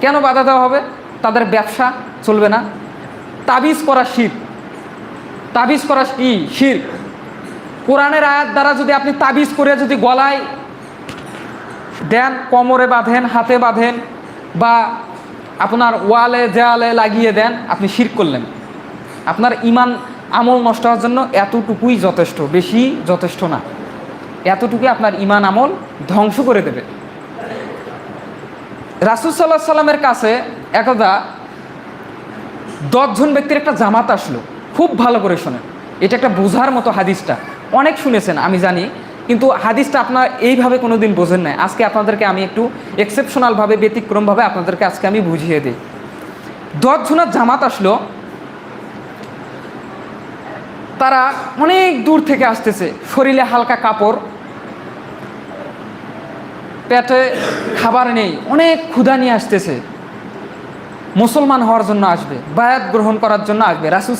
কেন বাধা দেওয়া হবে? তাদের ব্যবসা চলবে না। তাবিজ করা শিরক, তাবিজ করা কি শিরক। কোরআনের আয়াত দ্বারা যদি আপনি তাবিজ করে যদি গলায় দেন, কোমরে বাঁধেন, হাতে বাঁধেন, বা আপনার ওয়ালে দেয়ালে লাগিয়ে দেন, আপনি শিরক করলেন। আপনার ঈমান আমল নষ্ট হওয়ার জন্য এতটুকুই যথেষ্ট, বেশি যথেষ্ট না। এতটুকুই আপনার ঈমান আমল ধ্বংস করে দেবে। রাসূল সাল্লাল্লাহু আলাইহি সাল্লামের কাছে একদা 10 জন ব্যক্তির একটা জামাত আসলো। খুব ভালো করে শোনেন, এটা একটা বোঝার মতো হাদিসটা। অনেক শুনেছেন আমি জানি, কিন্তু হাদিসটা আপনার এইভাবে কোনো দিন বোঝেন নাই। আজকে আপনাদেরকে আমি একটু এক্সেপশনালভাবে, ব্যতিক্রমভাবে আপনাদেরকে আজকে আমি বুঝিয়ে দিই। 10 জনের জামাত আসলো, তারা অনেক দূর থেকে আসতেছে, শরীরে হালকা কাপড়, পেটে খাবার নেই, অনেক ক্ষুধা নিয়ে আসতেছে। মুসলমান হওয়ার জন্য আসবে, বায়াত গ্রহণ করার জন্য আসবে। রাসূল